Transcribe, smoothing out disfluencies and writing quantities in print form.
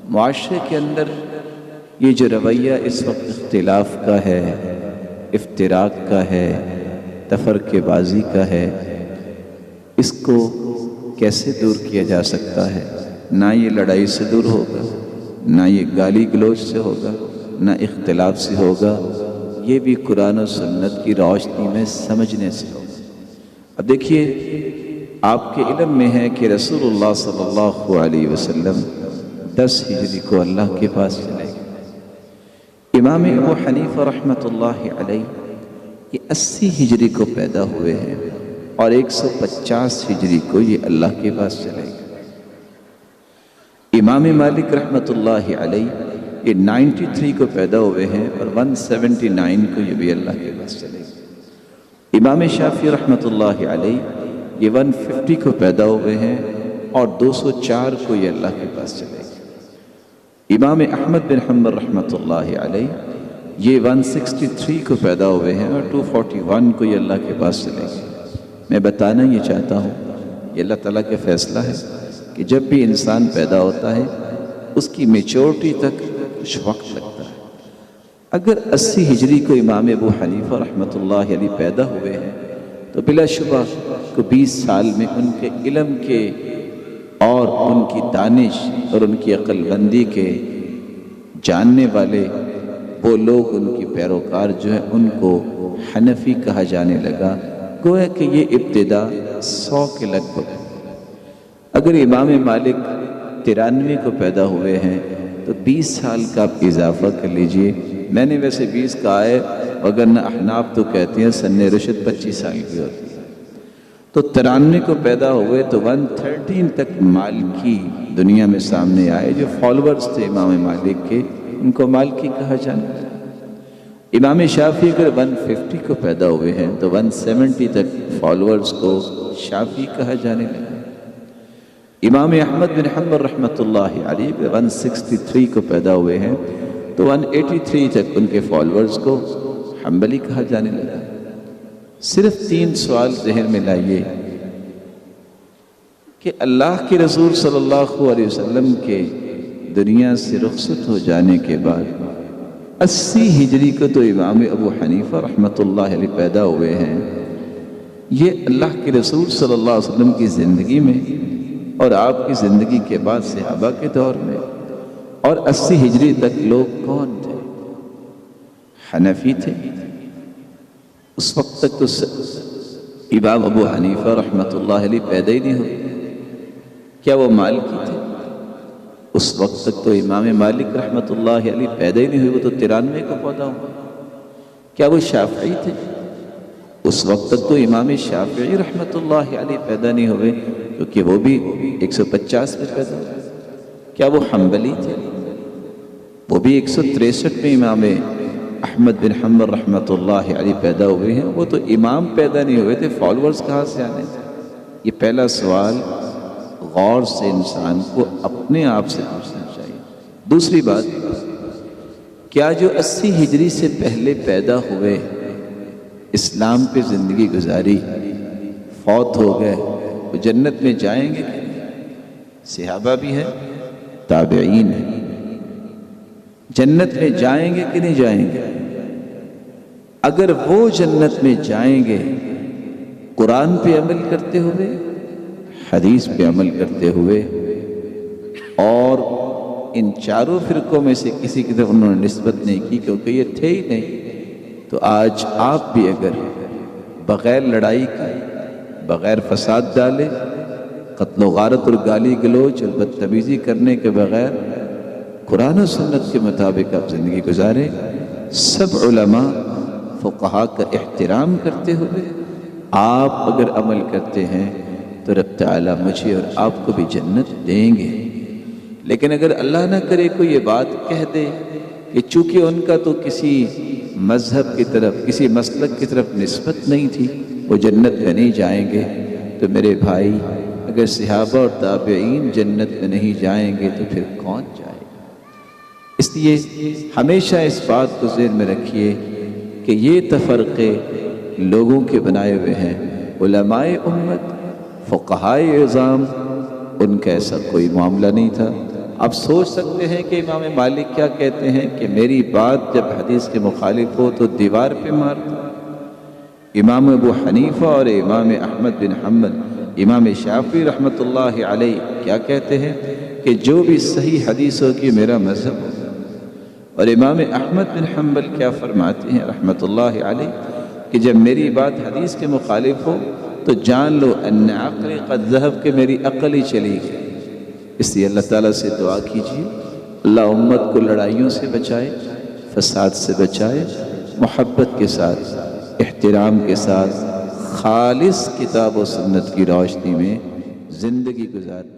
معاشرے کے اندر یہ جو رویہ اس وقت اختلاف کا ہے، افتراق کا ہے، تفرقے بازی کا ہے، اس کو کیسے دور کیا جا سکتا ہے؟ نہ یہ لڑائی سے دور ہوگا، نہ یہ گالی گلوچ سے ہوگا، نہ اختلاف سے ہوگا، یہ بھی قرآن و سنت کی روشنی میں سمجھنے سے ہوگا۔ اب دیکھیے، آپ کے علم میں ہے کہ رسول اللہ صلی اللہ علیہ وسلم 10 ہجری کو اللہ کے پاس چلے گئے۔ امام ابو حنیفہ رحمۃ اللہ علیہ یہ 80 ہجری کو پیدا ہوئے ہیں اور 150 ہجری کو یہ اللہ کے پاس چلے گئے۔ امام مالک رحمۃ اللہ علیہ یہ 93 کو پیدا ہوئے ہیں اور 179 کو یہ بھی اللہ کے پاس چلے گئے۔ امام شافعی رحمۃ اللہ علیہ یہ 150 کو پیدا ہوئے ہیں اور 204 کو یہ اللہ کے پاس چلے گئے۔ امام احمد بن حنبل رحمۃ اللہ علیہ یہ 163 کو پیدا ہوئے ہیں اور 241 کو یہ اللہ کے پاس چلے گئے۔ میں بتانا یہ چاہتا ہوں، یہ اللہ تعالیٰ کا فیصلہ ہے کہ جب بھی انسان پیدا ہوتا ہے اس کی میچورٹی تک کچھ وقت لگتا ہے۔ اگر 80 ہجری کو امام ابو حنیفہ رحمۃ اللہ علیہ پیدا ہوئے ہیں تو بلا شبہ کو 20 سال میں ان کے علم کے اور ان کی دانش اور ان کی عقل بندی کے جاننے والے وہ لوگ، ان کی پیروکار جو ہے، ان کو حنفی کہا جانے لگا۔ گویا کہ یہ ابتدا 100 کے لگ بھگ۔ اگر امام مالک 93 کو پیدا ہوئے ہیں تو 20 سال کا آپ اضافہ کر لیجئے۔ میں نے ویسے 20 کہا ہے، وگرنہ احناف تو کہتے ہیں سن رشد 25 سال کی ہوتی ہے۔ تو 93 کو پیدا ہوئے تو 113 تک مالکی دنیا میں سامنے آئے۔ جو فالورز تھے امام مالک کے، ان کو مالکی کہا جانا۔ امام شافعی اگر 150 کو پیدا ہوئے ہیں تو 170 تک فالورز کو شافعی کہا جانے لگا۔ امام احمد بن حنبل رحمۃ اللہ علیہ 163 کو پیدا ہوئے ہیں تو 183 تک ان کے فالورز کو حنبلی کہا جانے لگا۔ صرف 3 سوال ذہن میں لائیے کہ اللہ کے رسول صلی اللہ علیہ وسلم کے دنیا سے رخصت ہو جانے کے بعد 80 ہجری کو تو امام ابو حنیفہ رحمۃ اللہ علیہ پیدا ہوئے ہیں۔ یہ اللہ کے رسول صلی اللہ علیہ وسلم کی زندگی میں اور آپ کی زندگی کے بعد صحابہ کے دور میں، اور 80 ہجری تک لوگ کون تھے؟ حنفی تھے۔ اس وقت تک تو امام ابو حنیفہ رحمۃ اللہ علیہ پیدا ہی نہیں ہوئے۔ کیا وہ مالکی تھے؟ اس وقت تک تو امام مالک رحمۃ اللہ علیہ پیدا ہی نہیں ہوئے، وہ تو 93 کو پیدا ہوئے۔ کیا وہ شافعی تھے؟ اس وقت تک تو امام شافعی رحمۃ اللہ علیہ پیدا نہیں ہوئے، کیونکہ وہ بھی 150 میں پیدا ہوئے۔ کیا وہ حنبلی تھے؟ وہ بھی 163 میں امام احمد بن حنبل رحمۃ اللہ علیہ پیدا ہوئے ہیں۔ وہ تو امام پیدا نہیں ہوئے تھے، فالورز کہاں سے آنے تھے؟ یہ پہلا سوال غور سے انسان کو اپنے آپ سے پوچھنا چاہیے۔ دوسری بات، کیا جو 80 ہجری سے پہلے پیدا ہوئے، اسلام پہ زندگی گزاری، فوت ہو گئے، وہ جنت میں جائیں گے؟ صحابہ بھی ہیں، تابعین ہیں، جنت میں جائیں گے کہ نہیں جائیں گے؟ اگر وہ جنت میں جائیں گے قرآن پہ عمل کرتے ہوئے، حدیث پہ عمل کرتے ہوئے، اور ان چاروں فرقوں میں سے کسی کی طرف انہوں نے نسبت نہیں کی کیونکہ یہ تھے ہی نہیں، تو آج آپ بھی اگر بغیر لڑائی کے، بغیر فساد ڈالے، قتل و غارت اور گالی گلوچ اور بدتمیزی کرنے کے بغیر قرآن و سنت کے مطابق آپ زندگی گزاریں، سب علماء فقہا کا احترام کرتے ہوئے آپ اگر عمل کرتے ہیں تو رب تعالیٰ مجھے اور آپ کو بھی جنت دیں گے۔ لیکن اگر اللہ نہ کرے کوئی یہ بات کہہ دے کہ چونکہ ان کا تو کسی مذہب کی طرف، کسی مسلک کی طرف نسبت نہیں تھی، وہ جنت میں نہیں جائیں گے، تو میرے بھائی، اگر صحابہ اور تابعین جنت میں نہیں جائیں گے تو پھر کون جائے گا؟ اس لیے ہمیشہ اس بات کو ذہن میں رکھیے کہ یہ تفرقے لوگوں کے بنائے ہوئے ہیں۔ علماء امت، فقہائے اعظام، ان کا ایسا کوئی معاملہ نہیں تھا۔ آپ سوچ سکتے ہیں کہ امام مالک کیا کہتے ہیں کہ میری بات جب حدیث کے مخالف ہو تو دیوار پہ مار دو۔ امام ابو حنیفہ اور امام احمد بن حنبل، امام شافعی رحمۃ اللہ علیہ کیا کہتے ہیں کہ جو بھی صحیح حدیث ہو کہ میرا مذہب ہو۔ اور امام احمد بن حنبل کیا فرماتے ہیں رحمۃ اللہ علیہ کہ جب میری بات حدیث کے مخالف ہو تو جان لو ان عقلی قد ذہب، کہ میری عقل ہی چلی گئی۔ اس لیے اللہ تعالیٰ سے دعا کیجیے اللہ امت کو لڑائیوں سے بچائے، فساد سے بچائے، محبت کے ساتھ، احترام کے ساتھ، خالص کتاب و سنت کی روشنی میں زندگی گزارے۔